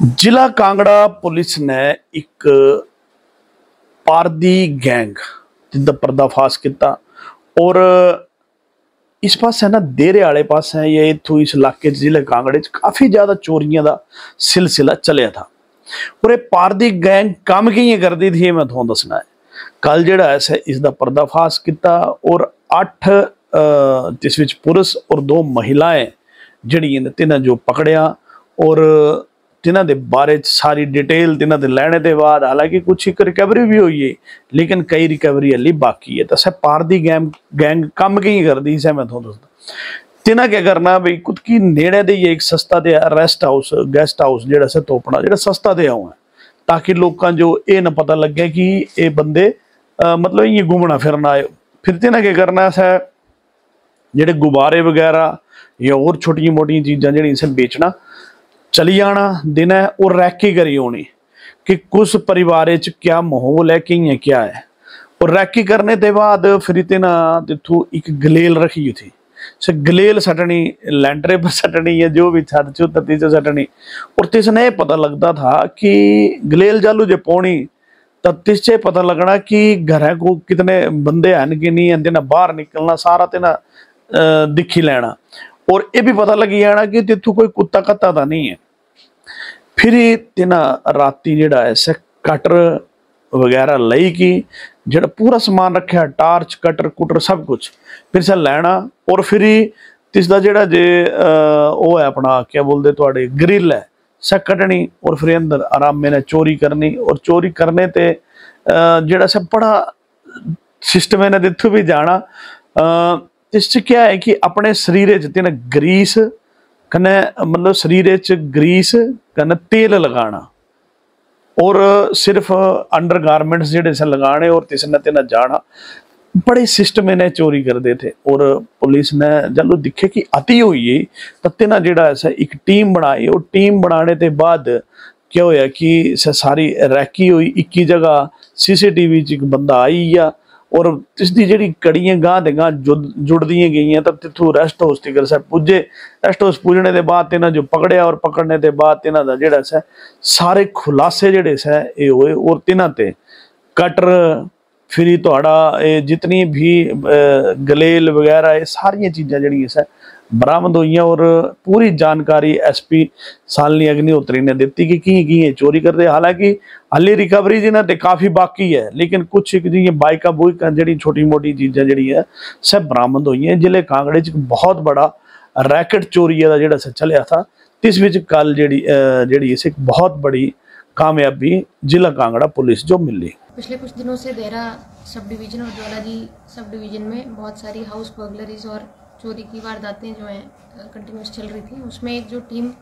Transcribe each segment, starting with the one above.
जिला कांगड़ा पुलिस ने एक पारदी गैंग जिसका पर्दाफाश किया और इस पास है ना देरे आले पास है ये इतों इस इलाके जिले कांगड़े काफ़ी ज़्यादा चोरियां का सिलसिला चलिया था। और ये पारदी गैंग काम की करती थी मैं तुम दसना है। कल जड़ा है इसका पर्दाफाश किया और 8 जिस विच पुरुष और 2 महिलाएं जड़ियां तिन्हें जो पकड़िया और तिन्हां दे बारे सारी डिटेल तिन्हां दे लैने के बाद हालांकि कुछ एक रिकवरी भी हुई है लेकिन कई रिकवरी हली बाकी है। तो सर पारदी गैंग कम की करती है मैं तुम दसदा तिन्हां क्या करना बई खुद की नेड़े दे एक सस्ता दे रेस्ट हाउस गैसट हाउस जड़ा से तोपना जड़ा सस्ता दे आऊँ ताकि लोगों जो ये ना पता लगे कि ये बंदे मतलब ये घूमना फिरना आए। फिर तिन्हां क्या करना है जेडे गुब्बारे वगैरह या और छोटी मोटी चीज़ा जी इसे बेचना चली जाना दिन है और रैकी करी होनी कि कुछ परिवार क्या माहौल है कि क्या है। और रैकी करने के बाद फिर तिना तिथू एक गलेल रखी थी से गलेल सटनी लैंटरे पर सटनी है जो भी छत चो तत्ती से सटनी। और तिसने पता लगता था कि गलेल जालू जो पौनी तब तिससे पता लगना कि घर को कितने बंदे हैं कि नहीं हैं तिना बाहर निकलना सारा तिना दिखी लेना और ये भी पता लगी जाना कि तिथू कोई कुत्ता कत्ता तो नहीं है। फिर तिना राती जड़ा है से कटर वगैरह लई की जड़ा पूरा समान रखा टार्च कटर कुटर सब कुछ फिर से लैना और फिर तिसदा जड़ा जे वो है अपना क्या बोलते थोड़े ग्रिल है से कटनी और फिर अंदर आराम में चोरी करनी। और चोरी करने ते जड़ा से बड़ा सिस्टम है इतों भी जाना इससे क्या है कि अपने शरीर तिने ग्रीस कने मतलब शरीर ग्रीस कने तेल लगाना और सिर्फ अंडर गारमेंट्स जेडे से लगाने और तिसने तिना जाना बड़े सिस्टम इन्हें चोरी करते थे। और पुलिस ने जब दिखे कि अति हुई तो तिना जेड़ा ऐसा एक टीम बनाई और टीम बनाने के बाद क्या होया कि सारी रैकी हुई 21 जगह CCTV च एक बंदा आई या और इसकी जी कड़ियाँ गांह ते गांह जुड़दियाँ गई तब तिथों रेस्ट हाउस तक सर पुजे। रेस्ट हाउस पुजने के बाद तिन्हें जो पकड़िया और पकड़ने के बाद तिन्हां दा जिहड़ा है सारे खुलासे जिहड़े है ये हुए और तिन्हां ते कटर फिर थोड़ा जितनी भी गलेल वगैरह ये सारिया चीज़ा जी बरामद हुई और पूरी जानकारी SP शालिनी अग्निहोत्री ने दी कि चोरी करते। हालांकि हाली रिकवरी जिन्हें ते काफ़ी बाकी है लेकिन कुछ जी बाइका बुइका जी छोटी मोटी चीज़ा जी है सब बरामद हुई हैं। जिले कांगड़े बहुत बड़ा रैकेट चोरी का जोड़ा चलिया था इस विच कल जी एक बहुत बड़ी कामयाबी जिला कांगड़ा पुलिस जो मिली। पिछले कुछ दिनों से देहरा सब डिवीज़न और ज्वालाजी सब डिवीज़न में बहुत सारी हाउस बर्गलरीज और चोरी की वारदातें जो हैं कंटिन्यूस चल रही थी। उसमें एक जो टीम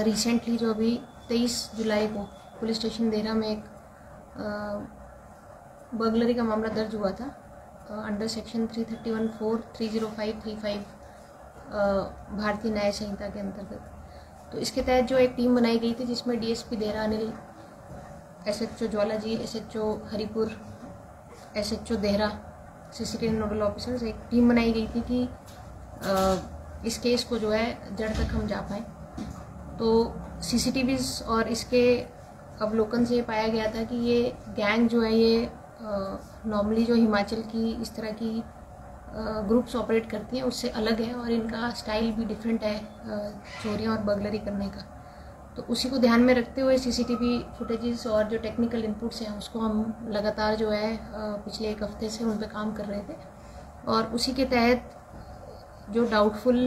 रिसेंटली जो अभी 23 जुलाई को पुलिस स्टेशन देहरा में एक बर्गलरी का मामला दर्ज हुआ था अंडर सेक्शन 331(4), 305(35) भारतीय न्याय संहिता के अंतर्गत। तो इसके तहत जो एक टीम बनाई गई थी जिसमें DSP Dehra Anil, SHO Jwalaji, SHO Haripur, SHO Dehra, CCTV nodal officers एक टीम बनाई गई थी कि इस केस को जो है जड़ तक हम जा पाएँ। तो CCTVs और इसके अवलोकन से ये पाया गया था कि ये गैंग जो है ये नॉर्मली जो हिमाचल की इस तरह की ग्रुप्स ऑपरेट करती हैं उससे अलग है और इनका स्टाइल भी डिफरेंट है चोरियां और बर्गलरी करने का। तो उसी को ध्यान में रखते हुए CCTV फुटेजेस और जो टेक्निकल इनपुट्स हैं उसको हम लगातार जो है पिछले एक हफ्ते से उन पर काम कर रहे थे। और उसी के तहत जो डाउटफुल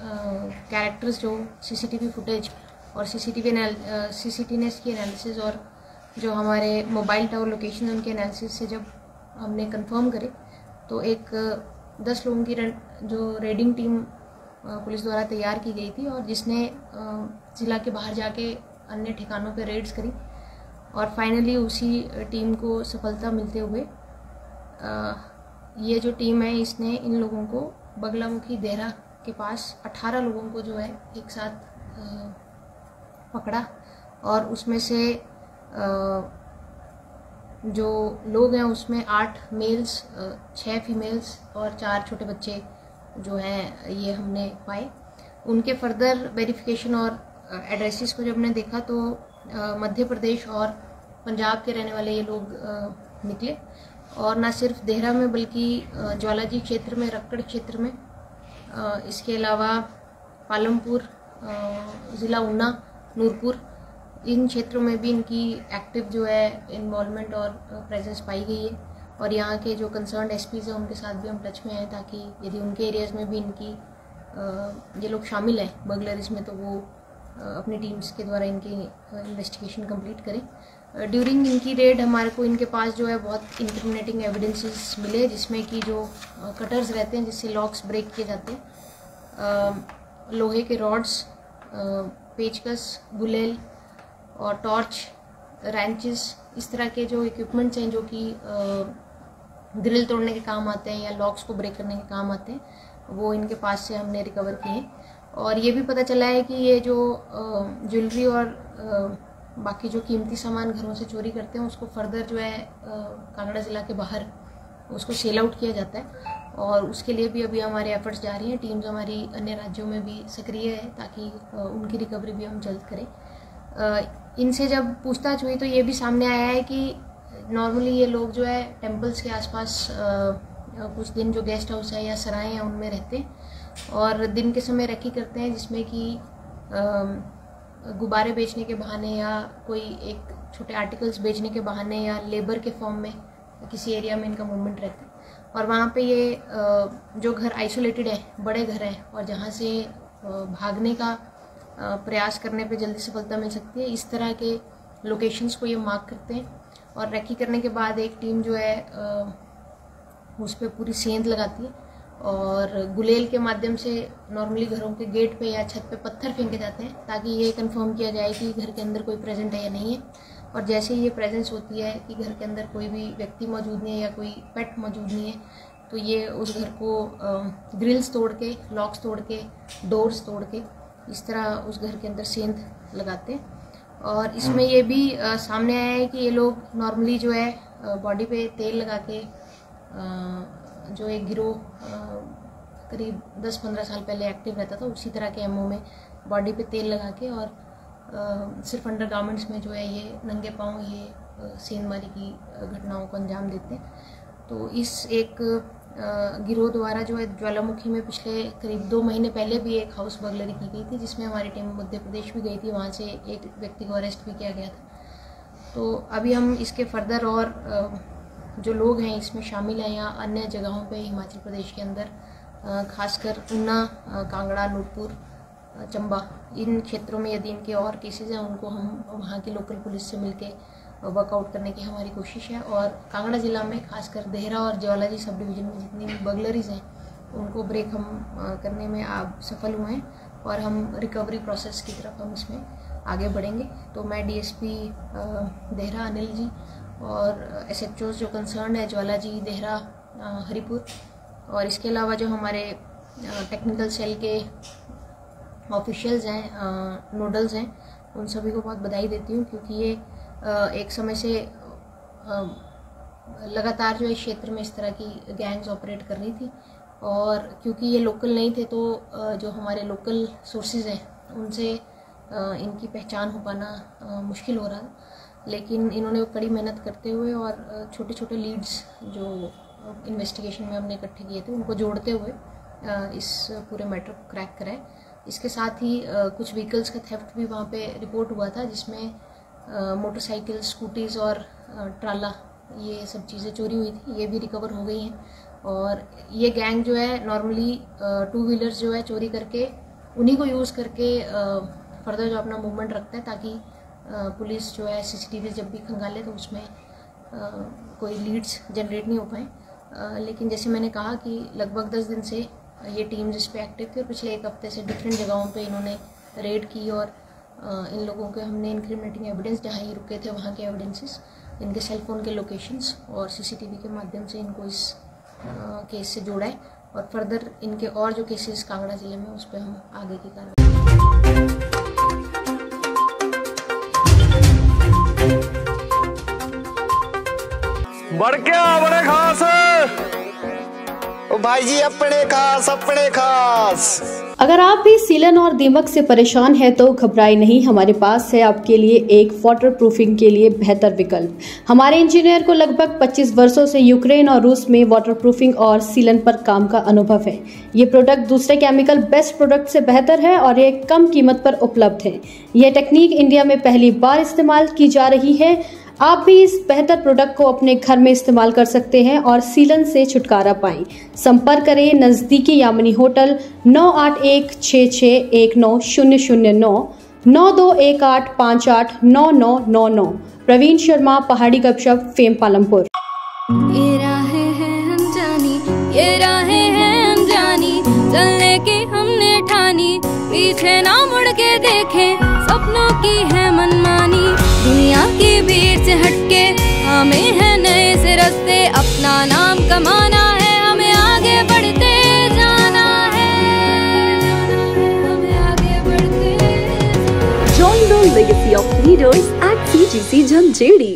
कैरेक्टर्स जो CCTV फुटेज और CCTVNS की एनालिसिस और जो हमारे मोबाइल टावर लोकेशन उनके एनालिसिस से जब हमने कंफर्म करे तो एक 10 लोगों की जो रेडिंग टीम पुलिस द्वारा तैयार की गई थी और जिसने ज़िला के बाहर जाके अन्य ठिकानों पे रेड्स करी और फाइनली उसी टीम को सफलता मिलते हुए ये जो टीम है इसने इन लोगों को बगलामुखी देहरा के पास 18 लोगों को जो है एक साथ पकड़ा और उसमें से जो लोग हैं उसमें 8 मेल्स, 6 फीमेल्स और 4 छोटे बच्चे जो हैं ये हमने पाए। उनके फर्दर वेरिफिकेशन और एड्रेसेस को जब मैंने देखा तो मध्य प्रदेश और पंजाब के रहने वाले ये लोग निकले, और ना सिर्फ देहरा में बल्कि ज्वालाजी क्षेत्र में, रक्कड़ क्षेत्र में, इसके अलावा पालमपुर, ज़िला ऊना, नूरपुर, इन क्षेत्रों में भी इनकी एक्टिव जो है इन्वॉल्वमेंट और प्रेजेंस पाई गई है। और यहाँ के जो कंसर्न एसपीज़ हैं उनके साथ भी हम टच में हैं, ताकि यदि उनके एरियाज़ में भी इनकी ये लोग शामिल हैं बर्गलरीज में, तो वो अपनी टीम्स के द्वारा इनकी इन्वेस्टिगेशन कंप्लीट करें। ड्यूरिंग इनकी रेड हमारे को इनके पास जो है बहुत इंक्रिमिनेटिंग एविडेंसेस मिले, जिसमें कि जो कटर्स रहते हैं जिससे लॉक्स ब्रेक किए जाते हैं, लोहे के रॉड्स, पेचकस, गुलेल और टॉर्च, रैंचेस, इस तरह के जो इक्विपमेंट्स हैं जो कि ग्रिल तोड़ने के काम आते हैं या लॉक्स को ब्रेक करने के काम आते हैं, वो इनके पास से हमने रिकवर किए। और ये भी पता चला है कि ये जो ज्वेलरी और बाकी जो कीमती सामान घरों से चोरी करते हैं उसको फर्दर जो है कांगड़ा ज़िला के बाहर उसको सेल आउट किया जाता है, और उसके लिए भी अभी हमारे एफर्ट्स जारी हैं। टीम्स हमारी अन्य राज्यों में भी सक्रिय है ताकि उनकी रिकवरी भी हम जल्द करें। इनसे जब पूछताछ हुई तो ये भी सामने आया है कि नॉर्मली ये लोग जो है टेम्पल्स के आसपास कुछ दिन जो गेस्ट हाउस है या सराय हैं उनमें रहते हैं और दिन के समय रेकी करते हैं, जिसमें कि गुब्बारे बेचने के बहाने या कोई एक छोटे आर्टिकल्स बेचने के बहाने या लेबर के फॉर्म में किसी एरिया में इनका मूवमेंट रहता है। और वहाँ पे ये जो घर आइसोलेटेड है, बड़े घर हैं और जहाँ से भागने का प्रयास करने पे जल्दी सफलता मिल सकती है, इस तरह के लोकेशंस को ये मार्क करते हैं। और रेकी करने के बाद एक टीम जो है उस पर पूरी सेंध लगाती है और गुलेल के माध्यम से नॉर्मली घरों के गेट पे या छत पे पत्थर फेंके जाते हैं, ताकि ये कंफर्म किया जाए कि घर के अंदर कोई प्रेजेंट है या नहीं है। और जैसे ही ये प्रेजेंस होती है कि घर के अंदर कोई भी व्यक्ति मौजूद नहीं है या कोई पेट मौजूद नहीं है, तो ये उस घर को ग्रिल्स तोड़ के, लॉक्स तोड़ के, डोर्स तोड़ के इस तरह उस घर के अंदर सेंध लगाते हैं। और इसमें ये भी सामने आया है कि ये लोग नॉर्मली जो है बॉडी पे तेल लगा के, जो एक गिरोह करीब 10-15 साल पहले एक्टिव रहता था, उसी तरह के एमओ में बॉडी पे तेल लगा के और सिर्फ अंडर गारमेंट्स में जो है ये नंगे पाँव ये सेंधमारी की घटनाओं को अंजाम देते हैं। तो इस एक गिरोह द्वारा जो है ज्वालामुखी में पिछले करीब 2 महीने पहले भी एक हाउस बर्गलरी की गई थी, जिसमें हमारी टीम मध्य प्रदेश भी गई थी, वहाँ से एक व्यक्ति को अरेस्ट भी किया गया था। तो अभी हम इसके फर्दर और जो लोग हैं इसमें शामिल हैं या अन्य जगहों पे हिमाचल प्रदेश के अंदर, खासकर ऊना, कांगड़ा, नूरपुर, चंबा, इन क्षेत्रों में यदि इनके और केसेस हैं उनको हम वहाँ की लोकल पुलिस से मिलके वर्कआउट करने की हमारी कोशिश है। और कांगड़ा ज़िला में खासकर देहरा और ज्वालाजी सब डिवीज़न में जितनी भी बर्गलरीज हैं उनको ब्रेक हम करने में आप सफल हुए हैं और हम रिकवरी प्रोसेस की तरफ हम इसमें आगे बढ़ेंगे। तो मैं डीएसपी देहरा अनिल जी और एसएचओज जो कंसर्न है ज्वालाजी, देहरा, हरिपुर, और इसके अलावा जो हमारे टेक्निकल सेल के ऑफिशियल्स हैं, नोडल्स हैं, उन सभी को बहुत बधाई देती हूँ, क्योंकि ये एक समय से लगातार जो इस क्षेत्र में इस तरह की गैंग्स ऑपरेट कर रही थी। और क्योंकि ये लोकल नहीं थे तो जो हमारे लोकल सोर्सेज हैं उनसे इनकी पहचान हो पाना मुश्किल हो रहा था, लेकिन इन्होंने कड़ी मेहनत करते हुए और छोटे छोटे लीड्स जो इन्वेस्टिगेशन में हमने इकट्ठे किए थे उनको जोड़ते हुए इस पूरे मैटर को क्रैक कराए। इसके साथ ही कुछ व्हीकल्स का थेफ्ट भी वहाँ पे रिपोर्ट हुआ था, जिसमें मोटरसाइकिल, स्कूटीज़ और ट्राला, ये सब चीज़ें चोरी हुई थी, ये भी रिकवर हो गई हैं। और ये गैंग जो है नॉर्मली 2 व्हीलर्स जो है चोरी करके उन्हीं को यूज़ करके फर्दर जो अपना मूवमेंट रखता है, ताकि पुलिस जो है सीसीटीवी जब भी खंगाले तो उसमें कोई लीड्स जनरेट नहीं हो पाए। लेकिन जैसे मैंने कहा कि लगभग 10 दिन से ये टीम्स इस पर एक्टिव थी और पिछले 1 हफ्ते से डिफरेंट जगहों पे इन्होंने रेड की और इन लोगों के हमने इंक्रिमिनेटिंग एविडेंस, जहाँ ये रुके थे वहाँ के एविडेंसेस, इनके सेलफोन के लोकेशंस और सीसीटीवी के माध्यम से इनको इस केस से जोड़ा है। और फर्दर इनके और जो केसेस कांगड़ा ज़िले में उस पर हम आगे की कार्रवाई। बढ़ क्या बड़े खास, ओ भाई जी अपने खास अपने खास। अगर आप भी सीलन और दीमक से परेशान हैं तो घबराएं नहीं, हमारे पास है आपके लिए एक वाटर प्रूफिंग के लिए बेहतर विकल्प। हमारे इंजीनियर को लगभग 25 वर्षों से यूक्रेन और रूस में वाटर प्रूफिंग और सीलन पर काम का अनुभव है। ये प्रोडक्ट दूसरे केमिकल बेस्ट प्रोडक्ट से बेहतर है और ये कम कीमत पर उपलब्ध है। यह टेक्निक इंडिया में पहली बार इस्तेमाल की जा रही है। आप भी इस बेहतर प्रोडक्ट को अपने घर में इस्तेमाल कर सकते हैं और सीलन से छुटकारा पाएं। संपर्क करें नजदीकी यामिनी होटल 9816619009 9218589999। प्रवीण शर्मा, पहाड़ी गपशप, फेम पालमपुर। ये राहें हैं अनजानी, ये राहें हैं अनजानी, चलने की हमने ठानी, पीछे ना मुड़ के देखें, सपनों की है मनमानी। दुनिया की भीड़ से हटके हमें है नए से रास्ते, अपना नाम कमाना है, हमें आगे बढ़ते जाना है, हमें आगे बढ़ते जाना है। Join the legacy of leaders at CGC Jhanjeri.